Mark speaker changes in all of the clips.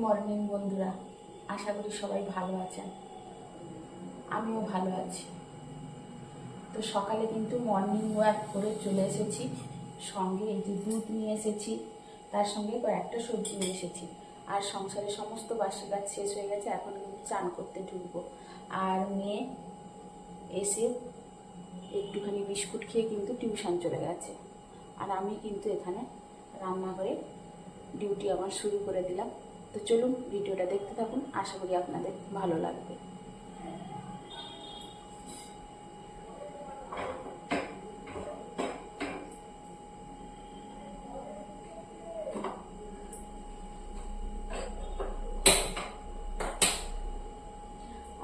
Speaker 1: Morning বন্ধুরা, আশা করি সবাই ভালো আছেন। আমিও ভালো আছি। তো সকালে কিন্তু মর্নিং ওয়াক করে চলে এসেছি। সঙ্গে এই যে দুধ নিয়ে এসেছি, তার সঙ্গে কয়েকটা সবজি নিয়ে এসেছি। আর সংসারের সমস্ত বাসি কাজ শেষ হয়ে গেছে, এখন কিন্তু চান করতে ঢুকবো। আর মেয়ে এসে একটুখানি বিস্কুট খেয়ে কিন্তু টিউশন চলে গেছে। আর আমি কিন্তু এখানে রান্নাঘরে ডিউটি আমার শুরু করে দিলাম। তো চলুন ভিডিওটা দেখতে থাকুন, আশা করি আপনাদের ভালো লাগবে।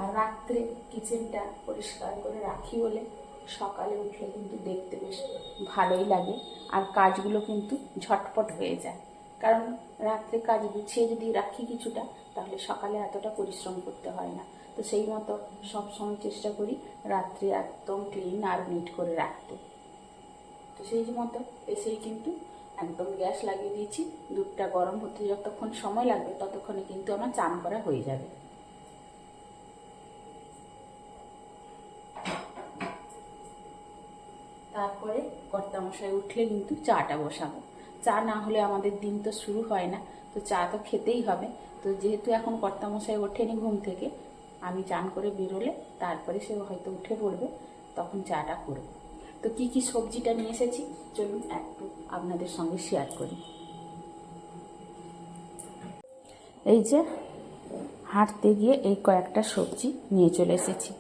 Speaker 1: আর রাত্রে কিচেনটা পরিষ্কার করে রাখি বলে সকালে উঠলে কিন্তু দেখতে বেশ ভালোই লাগে, আর কাজগুলো কিন্তু ঝটপট হয়ে যায়। কারণ রাত্রে কাজ গুছিয়ে যদি রাখি কিছুটা, তাহলে সকালে এতটা পরিশ্রম করতে হয় না। তো সেই মতো সবসময় চেষ্টা করি রাত্রে একদম ক্লিন আর নিট করে রাখতে। তো সেই মতো এসেই কিন্তু একদম গ্যাস লাগিয়ে দিয়েছি। দুধটা গরম হতে যতক্ষণ সময় লাগবে ততক্ষণে কিন্তু আমার চান করা হয়ে যাবে। তারপরে কর্তামশাই উঠলে কিন্তু চাটা বসাবো। চা না হলে আমাদের দিন তো শুরু হয় না, তো চা তো খেতেই হবে। তো যেহেতু এখন কর্তামশাই ওঠেনি ঘুম থেকে, আমি চান করে বেরোলে তারপরে সে হয়তো উঠে পড়বে, তখন চাটা করব। তো কি কি সবজিটা নিয়ে এসেছি চলুন একটু আপনাদের সঙ্গে শেয়ার করি। এই যে হাঁটতে গিয়ে এই কয়েকটা সবজি নিয়ে চলে এসেছি।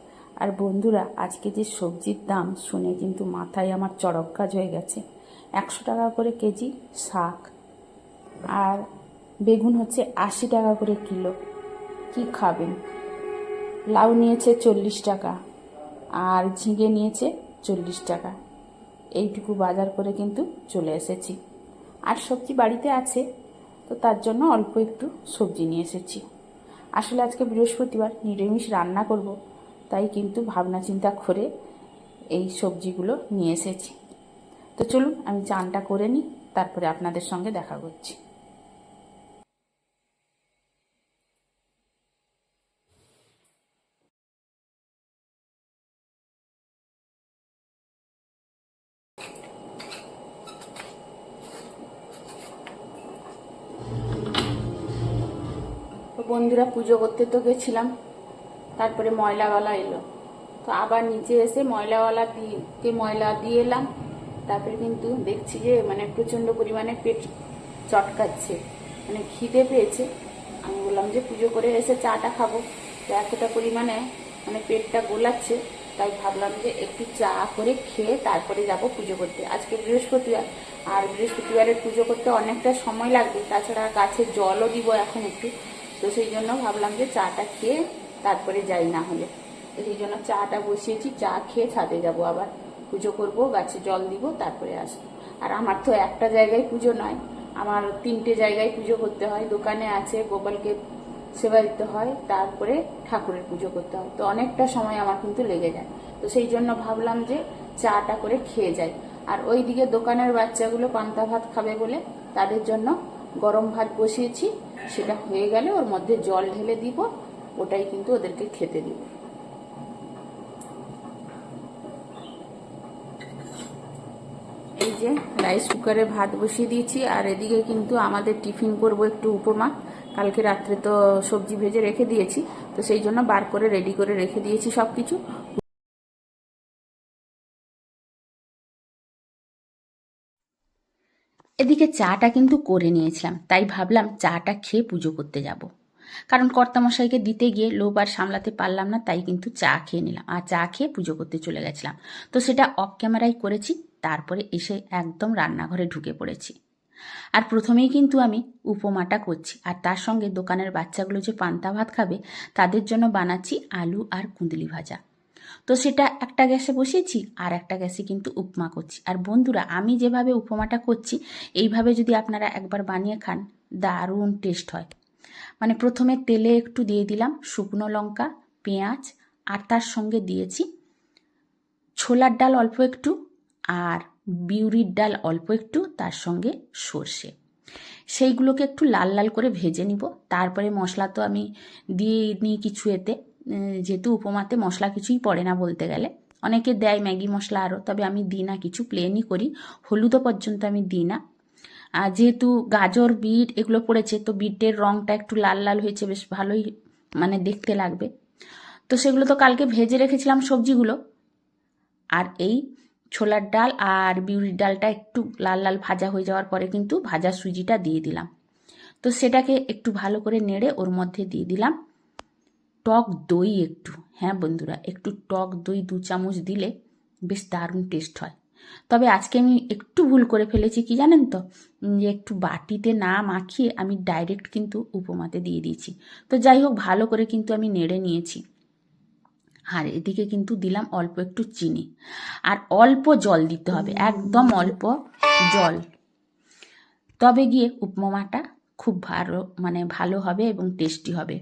Speaker 1: আর বন্ধুরা, আজকে যে সবজির দাম শুনে কিন্তু মাথায় আমার চড়ক গাছ হয়ে গেছে। 100 টাকা করে কেজি শাক, আর বেগুন হচ্ছে 80 টাকা করে কিলো। কি খাবেন? লাউ নিয়েছে 40 টাকা, আর ঝিঙে নিয়েছে 40 টাকা। এইটুকু বাজার করে কিন্তু চলে এসেছি। আর সবজি বাড়িতে আছে, তো তার জন্য অল্প একটু সবজি নিয়ে এসেছি। আসলে আজকে বৃহস্পতিবার, নিরামিষ রান্না করব, তাই কিন্তু ভাবনা চিন্তা করে এই সবজিগুলো নিয়ে এসেছি। তো চলুন আমি চানটা করে নিই, তারপরে আপনাদের সঙ্গে দেখা করছি। তো বন্ধুরা, পুজো করতে তো গেছিলাম, তারপরে ময়লাওয়ালা এলো। তো আবার নিচে এসে ময়লাওয়ালা ময়লা দিয়ে এলাম। তারপরে কিন্তু দেখছি যে প্রচণ্ড পরিমাণে পেট চটকাচ্ছে, খিদে পেয়েছে। আমি বললাম যে পুজো করে এসে চাটা খাবো, তো এতটা পরিমাণে পেটটা গোলাচ্ছে, তাই ভাবলাম যে একটু চা করে খেয়ে তারপরে যাব পুজো করতে। আজকে বৃহস্পতিবার, আর বৃহস্পতিবারের পুজো করতে অনেকটা সময় লাগবে, তাছাড়া গাছে জলও দিব এখন একটু। তো সেই জন্য ভাবলাম যে চাটা খেয়ে তারপরে যাই না হলে। তো সেই জন্য চাটা বসিয়েছি, চা খেয়ে ছাদে যাব, আবার পুজো করব, গাছে জল দিব, তারপরে আসবো। আর আমার তো একটা জায়গায় পুজো নয়, আমার 3টে জায়গায় পুজো করতে হয়। দোকানে আছে, গোপালকে সেবা দিতে হয়, তারপরে ঠাকুরের পুজো করতে হয়। তো অনেকটা সময় আমার কিন্তু লেগে যায়। তো সেই জন্য ভাবলাম যে চাটা করে খেয়ে যাই। আর ওইদিকে দোকানের বাচ্চাগুলো পান্তা ভাত খাবে বলে তাদের জন্য গরম ভাত বসিয়েছি। সেটা হয়ে গেলে ওর মধ্যে জল ঢেলে দিব, ওটাই কিন্তু ওদেরকে খেতে দিব। এই যে রাইস কুকারে ভাত বসিয়ে দিয়েছি, আর এদিকে কিন্তু আমাদের টিফিন করব একটু উপমা। কালকে রাত্রে তো সবজি ভেজে রেখে দিয়েছি, তো সেই জন্য বার করে রেডি করে রেখে দিয়েছি সব কিছু। এদিকে চাটা কিন্তু করে নিয়েছিলাম, তাই ভাবলাম চাটা খেয়ে পুজো করতে যাব। কারণ কর্তামশাইকে দিতে গিয়ে লোভ আর সামলাতে পারলাম না, তাই কিন্তু চা খেয়ে নিলাম, আর চা খেয়ে পুজো করতে চলে গেছিলাম। তো সেটা অফ ক্যামেরায় করেছি, তারপরে এসে একদম রান্নাঘরে ঢুকে পড়েছি। আর প্রথমেই কিন্তু আমি উপমাটা করছি, আর তার সঙ্গে দোকানের বাচ্চাগুলো যে পান্তা ভাত খাবে তাদের জন্য বানাচ্ছি আলু আর কুঁদলি ভাজা। তো সেটা একটা গ্যাসে বসিয়েছি, আর একটা গ্যাসে কিন্তু উপমা করছি। আর বন্ধুরা, আমি যেভাবে উপমাটা করছি এইভাবে যদি আপনারা একবার বানিয়ে খান, দারুণ টেস্ট হয়। প্রথমে তেলে একটু দিয়ে দিলাম শুকনো লঙ্কা, পেঁয়াজ, আর তার সঙ্গে দিয়েছি ছোলার ডাল অল্প একটু, আর বিউরির ডাল অল্প একটু, তার সঙ্গে সর্ষে।
Speaker 2: সেইগুলোকে একটু লাল লাল করে ভেজে নিব। তারপরে মশলা তো আমি দিয়ে নিই কিছু এতে, যেহেতু উপমাতে মশলা কিছুই পড়ে না বলতে গেলে। অনেকে দেয় ম্যাগি মশলা আরও, তবে আমি দিই না, কিছু প্লেনই করি, হলুদও পর্যন্ত আমি দিই না। আর যেহেতু গাজর বিট এগুলো পড়েছে, তো বিটের রঙটা একটু লাল লাল হয়েছে, বেশ ভালোই মানে দেখতে লাগবে। তো সেগুলো তো কালকে ভেজে রেখেছিলাম সবজিগুলো। আর এই ছোলার ডাল আর বিউলির ডালটা একটু লাল লাল ভাজা হয়ে যাওয়ার পরে কিন্তু ভাজা সুজিটা দিয়ে দিলাম। তো সেটাকে একটু ভালো করে নেড়ে ওর মধ্যে দিয়ে দিলাম টক দই একটু। হ্যাঁ বন্ধুরা, একটু টক দই 2 চামচ দিলে বেশ দারুণ টেস্ট হয়। তবে আজকে আমি একটু ভুল করে ফেলেছি, কি জানেন তো, যে একটু বাটিতে না মাখিয়ে আমি ডাইরেক্ট কিন্তু উপমাতে দিয়ে দিয়েছি। তো যাই হোক, ভালো করে কিন্তু আমি নেড়ে নিয়েছি। আর এদিকে কিন্তু দিলাম অল্প একটু চিনি, আর অল্প জল দিতে হবে, একদম অল্প জল। তবে গিয়ে উপমাটা খুব ভালো হবে এবং টেস্টি হবে।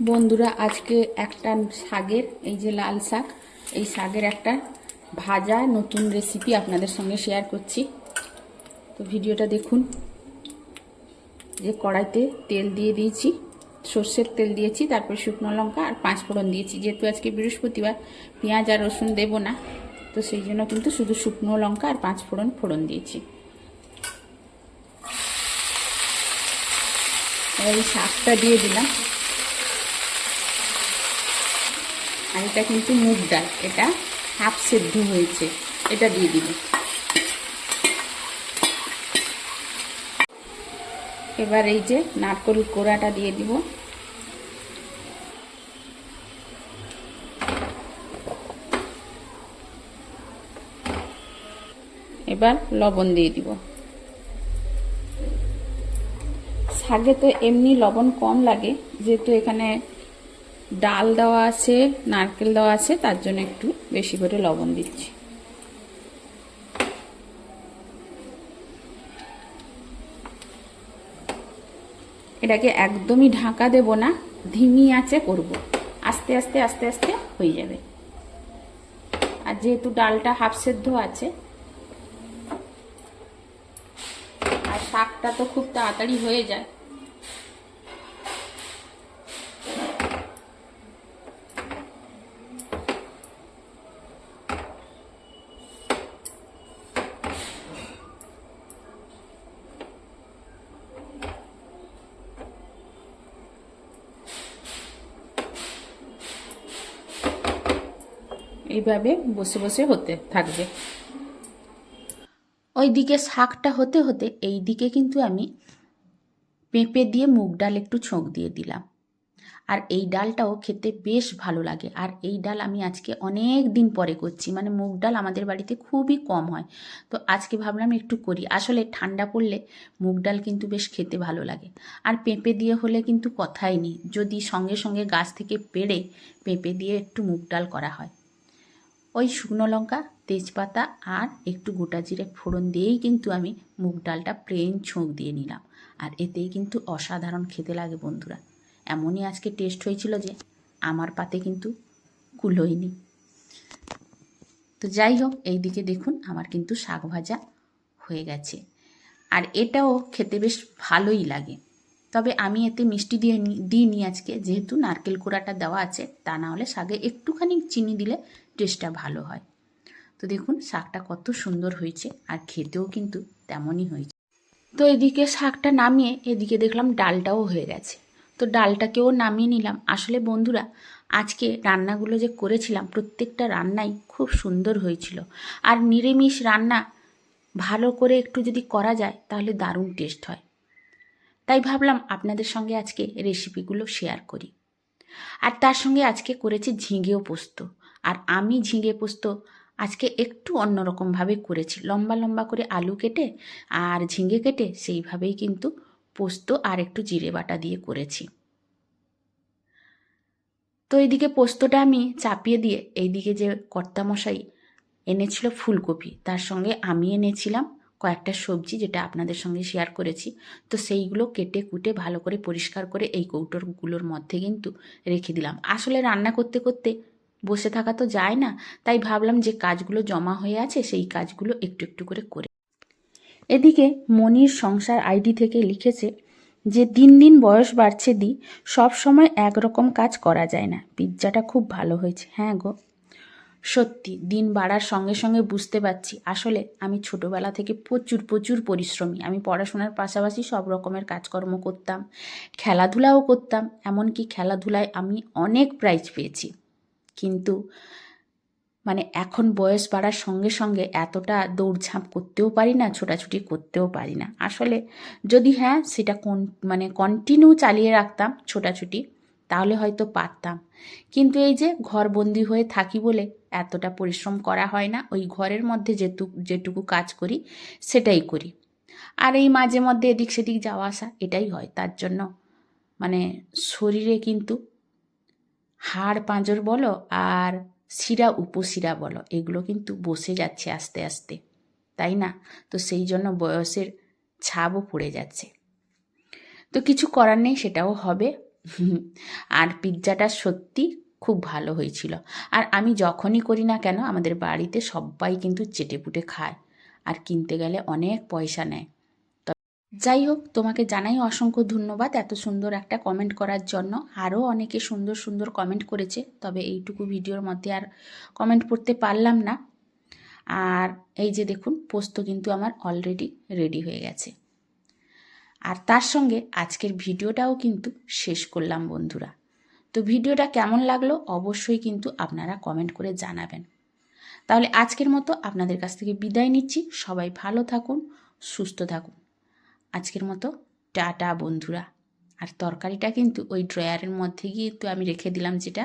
Speaker 1: বন্ধুরা, আজকে একটা শাকের, এই যে লাল শাক, এই শাকের একটা ভাজা নতুন রেসিপি আপনাদের সঙ্গে শেয়ার করছি। তো ভিডিওটা দেখুন। যে কড়াইতে তেল দিয়ে দিয়েছি, সর্ষের তেল দিয়েছি, তারপর শুকনো লঙ্কা আর 5 ফোড়ন দিয়েছি। যেহেতু আজকে বৃহস্পতিবার, পেঁয়াজ আর রসুন দেবো না, তো সেই জন্য কিন্তু শুধু শুকনো লঙ্কা আর 5 ফোড়ন দিয়েছি। এবার এই শাকটা দিয়ে দিলাম। আর এটা কিন্তু মুগ ডাল, এটা হাফ সেদ্ধ হয়েছে, এটা দিয়ে দিব। এবার এই যে নারকেল কোড়াটা দিয়ে দিব। এবার লবণ দিয়ে দিব। শাকে তো এমনি লবণ কম লাগে, যেহেতু এখানে ডাল দেওয়া আছে, নারকেল দেওয়া আছে, তার জন্য একটু বেশি করে লবণ দিচ্ছি। এটাকে একদমই ঢাকা দেব না, ধিমি আঁচে করব, আস্তে আস্তে আস্তে আস্তে হয়ে যাবে। আর যেহেতু ডালটা হাফ সেদ্ধ আছে, আর শাকটা তো খুব তাড়াতাড়ি হয়ে যায়, এইভাবে বসে বসে হতে থাকবে।
Speaker 2: ওইদিকে শাকটা হতে হতে এই দিকে কিন্তু আমি পেঁপে দিয়ে মুগ ডাল একটু ছোঁক দিয়ে দিলাম। আর এই ডালটাও খেতে বেশ ভালো লাগে। আর এই ডাল আমি আজকে অনেক দিন পরে করছি, মানে মুগ ডাল আমাদের বাড়িতে খুবই কম হয়, তো আজকে ভাবলাম একটু করি। আসলে ঠান্ডা পড়লে মুগ ডাল কিন্তু বেশ খেতে ভালো লাগে। আর পেঁপে দিয়ে হলে কিন্তু কথাই নেই, যদি সঙ্গে সঙ্গে গাছ থেকে পেড়ে পেঁপে দিয়ে একটু মুগ ডাল করা হয়। ওই শুকনো লঙ্কা, তেজপাতা আর একটু গোটা জিরে ফোড়ন দিয়েই কিন্তু আমি মুগ ডালটা প্লেন ছোঁক দিয়ে নিলাম। আর এতেই কিন্তু অসাধারণ খেতে লাগে বন্ধুরা। এমনই আজকে টেস্ট হয়েছিল যে আমার পাতে কিন্তু কুলোয়নি। তো যাই হোক, এই দিকে দেখুন আমার কিন্তু শাক ভাজা হয়ে গেছে। আর এটাও খেতে বেশ ভালোই লাগে। তবে আমি এতে মিষ্টি দিইনি আজকে, যেহেতু নারকেল কোড়াটা দেওয়া আছে, তা না হলে শাকে একটুখানি চিনি দিলে টেস্টটা ভালো হয়। তো দেখুন শাকটা কত সুন্দর হয়েছে, আর খেতেও কিন্তু তেমনই হয়েছে। তো এদিকে শাকটা নামিয়ে এদিকে দেখলাম ডালটাও হয়ে গেছে। তো ডালটাকেও নামিয়ে নিলাম। আসলে বন্ধুরা, আজকে রান্নাগুলো যে করেছিলাম প্রত্যেকটা রান্নাই খুব সুন্দর হয়েছিল। আর নিরামিষ রান্না ভালো করে একটু যদি করা যায় তাহলে দারুণ টেস্ট হয়। তাই ভাবলাম আপনাদের সঙ্গে আজকে রেসিপিগুলো শেয়ার করি। আর তার সঙ্গে আজকে করেছি ঝিঙেও পোস্ত। আর আমি ঝিঙে পোস্ত আজকে একটু অন্যরকমভাবে করেছি, লম্বা লম্বা করে আলু কেটে আর ঝিঙে কেটে সেইভাবেই কিন্তু পোস্ত আর একটু জিরে বাটা দিয়ে করেছি। তো এইদিকে পোস্তটা আমি চাপিয়ে দিয়ে এইদিকে যে কর্তামশাই এনেছিল ফুলকপি, তার সঙ্গে আমি এনেছিলাম কয়েকটা সবজি, যেটা আপনাদের সঙ্গে শেয়ার করেছি। তো সেইগুলো কেটে কুটে ভালো করে পরিষ্কার করে এই কৌটোগুলোর মধ্যে কিন্তু রেখে দিলাম। আসলে রান্না করতে করতে বসে থাকা তো যায় না, তাই ভাবলাম যে কাজগুলো জমা হয়ে আছে সেই কাজগুলো একটু একটু করে এদিকে মনির সংসার আইডি থেকে লিখেছে যে দিন দিন বয়স বাড়ছে দি, সব সময় একরকম কাজ করা যায় না। পিৎজাটা খুব ভালো হয়েছে। হ্যাঁ গো, সত্যি দিন বাড়ার সঙ্গে সঙ্গে বুঝতে পারছি আসলে আমি ছোটবেলা থেকে প্রচুর প্রচুর পরিশ্রমী। আমি পড়াশোনার পাশাপাশি সব রকমের কাজকর্ম করতাম, খেলাধুলাও করতাম, এমনকি খেলাধুলায় আমি অনেক প্রাইজ পেয়েছি। কিন্তু মানে এখন বয়স বাড়ার সঙ্গে সঙ্গে এতটা দৌড়ঝাঁপ করতেও পারি না, ছোটাছুটি করতেও পারি না। আসলে যদি হ্যাঁ সেটা কন্টিনিউ চালিয়ে রাখতাম ছোটাছুটি, তাহলে হয়তো পারতাম। কিন্তু এই যে ঘরবন্দি হয়ে থাকি বলে এতটা পরিশ্রম করা হয় না। ওই ঘরের মধ্যে যেটুকু কাজ করি সেটাই করি। আর এই মাঝে মধ্যে এদিক সেদিক যাওয়া আসা এটাই হয়। তার জন্য মানে শরীরে কিন্তু হাড় পাঁজর বলো আর শিরা উপশিরা বলো, এগুলো কিন্তু বসে যাচ্ছে আস্তে আস্তে, তাই না? তো সেই জন্য বয়সের ছাপও পড়ে যাচ্ছে। তো কিছু করার নেই, সেটাও হবে। আর পিৎজাটা সত্যি খুব ভালো হয়েছিল। আর আমি যখনই করি না কেন আমাদের বাড়িতে সবাই কিন্তু চেটেপুটে খায়, আর কিনতে গেলে অনেক পয়সা নেয়। যাই হোক, তোমাকে জানাই অসংখ্য ধন্যবাদ এত সুন্দর একটা কমেন্ট করার জন্য। আরও অনেকে সুন্দর সুন্দর কমেন্ট করেছে, তবে এইটুকু ভিডিওর মধ্যে আর কমেন্ট পড়তে পারলাম না। আর এই যে দেখুন, পোস্ত কিন্তু আমার অলরেডি রেডি হয়ে গেছে। আর তার সঙ্গে আজকের ভিডিওটাও কিন্তু শেষ করলাম বন্ধুরা। তো ভিডিওটা কেমন লাগলো অবশ্যই কিন্তু আপনারা কমেন্ট করে জানাবেন। তাহলে আজকের মতো আপনাদের কাছ থেকে বিদায় নিচ্ছি। সবাই ভালো থাকুন, সুস্থ থাকুন। আজকের মতো টাটা বন্ধুরা। আর তরকারিটা কিন্তু ওই ড্রয়ারের মধ্যে গিয়ে তো আমি রেখে দিলাম, যেটা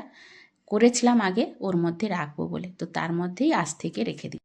Speaker 2: করেছিলাম আগে ওর মধ্যে রাখবো বলে, তো তার মধ্যেই আজ থেকে রেখে দিই।